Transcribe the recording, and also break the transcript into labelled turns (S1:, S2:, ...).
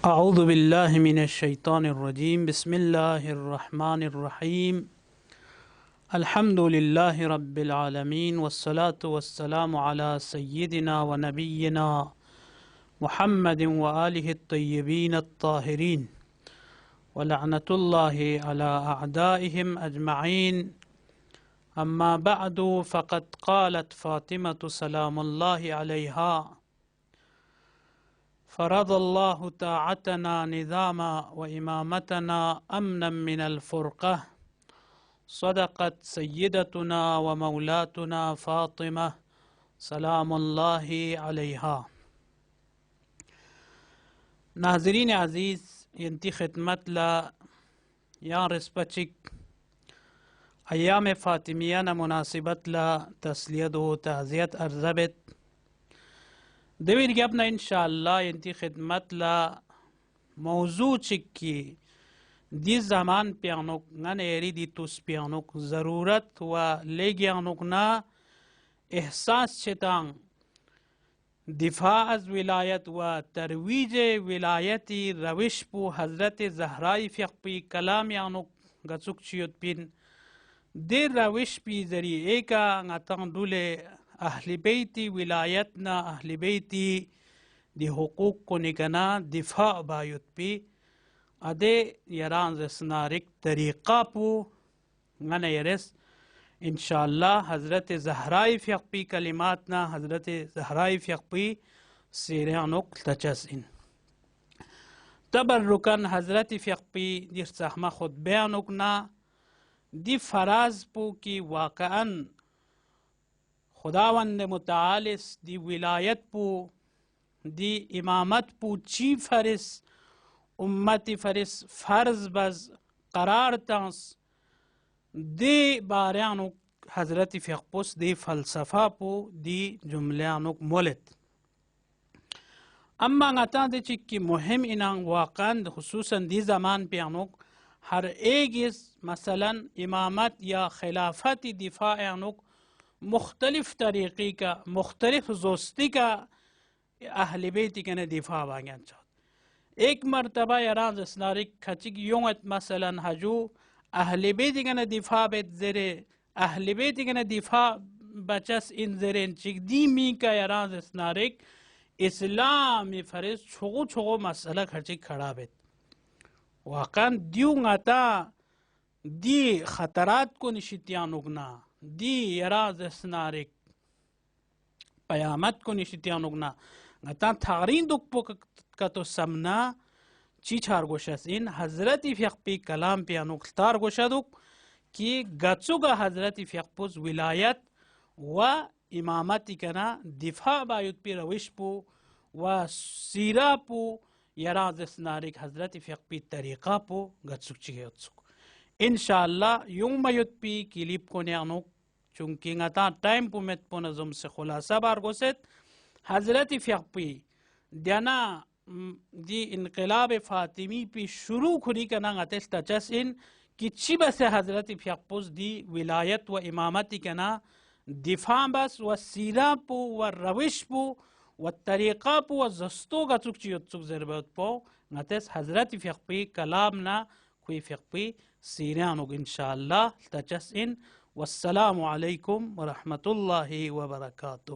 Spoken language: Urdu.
S1: اعوذ باللہ من الشیطان الرجیم بسم اللہ الرحمن الرحیم الحمد للہ رب العالمین والصلاة والسلام علی سیدنا و نبینا محمد وآلہ الطیبین الطاہرین ولعنۃ اللہ علی اعدائہم اجمعین اما بعد فقد قالت فاطمة سلام اللہ علیہا فرض الله طاعتنا نظاما وإمامتنا أمنا من الفرقة صدقت سيدتنا ومولاتنا فاطمة سلام الله عليها. ناظرین عزیز، ینتی خدمت لا یا رسپچک ایام فاطمیانہ مناسبت لا تسلیت و تعزیت ارزبت دویر گپنا انشاءاللہ ینتی خدمت لا موضوع چکی دی زمان پیانوک نن ایری دی توس پیانوک ضرورت و لیگیانوک نا احساس چتان دفاع از ولایت و ترویج ولایتی روش پو حضرت زہرائی فقپی کلام یانوک گچک چیوت پین دیر روش پی ذریعے کا نتان دولے اہل بیتی ولایتنا اہل بیتی دی حقوق کو نکنا دفاع بایوت پی ادے یران رسنارک طریقہ پو نن یرس انشاءاللہ حضرت زہرائی فقپی کلماتنا حضرت زہرائی فقپی سیرانوک تچسین تبرکن حضرت فقپی دیر سحمہ خود بیانوکنا دی فراز پو کی واقعاً خداوند متعالس دی ولایت پو دی امامت پو چی فرس امتی فرس فرض بز قرار تانس دی باریانو حضرت فقپس دی فلسفہ پو دی جملیانو مولت اما نتان دی چکی مهم انان واقعاً خصوصاً دی زمان پیانوک ہر ایگز مثلا امامت یا خلافت دفاعانوک مختلف طریقی کا مختلف زوستی کا اہل بیتی کے دفاع باگیان چاہت ایک مرتبہ یران اسنارک کھچک یونت مثلا حجو اہل بیتی کے دفاع بیت زرے اہل بیتی کے دفاع بچس ان زرین چک دی می کا یران اسنارک اسلامی فرز چھوگو مسئلہ کھچک کھڑا بیت واقعاً دیو نتا دی خطرات کو نشتیان اگنا دی یراز اسنارک پیامت کو نشتیان اگنا نتا تھارین دک پو کتو سمنا چی چھار گوشس ان حضرت فقپی کلام پیانوک تار گوشدک کی گچوگا حضرت فقپوز ولایت و امامتی کنا دفاع بایوت پی روش پو و سیرہ پو یراز اسنارک حضرت فقپی طریقہ پو گچوک چی گیتسک انشاءاللہ یوم بیوت پی کلیپ کو نیانوک چونکہ نتا ٹائم پو مت پو نظم سے خلاصہ بار گوست حضرت فقپی دینا دی انقلاب فاطمی پی شروع کھری کنا نتیل تچس ان کی چی بس حضرت فقپوز دی ولایت و امامتی کنا دفاع بس و سیرہ پو و روش پو و طریقہ پو و زستو گا چک چیوت چک ضربت پو نتیس حضرت فقپی کلامنا کوئی فقپی سیرانوگ انشاءاللہ تچس ان والسلام علیکم ورحمۃ اللہ وبرکاتہ.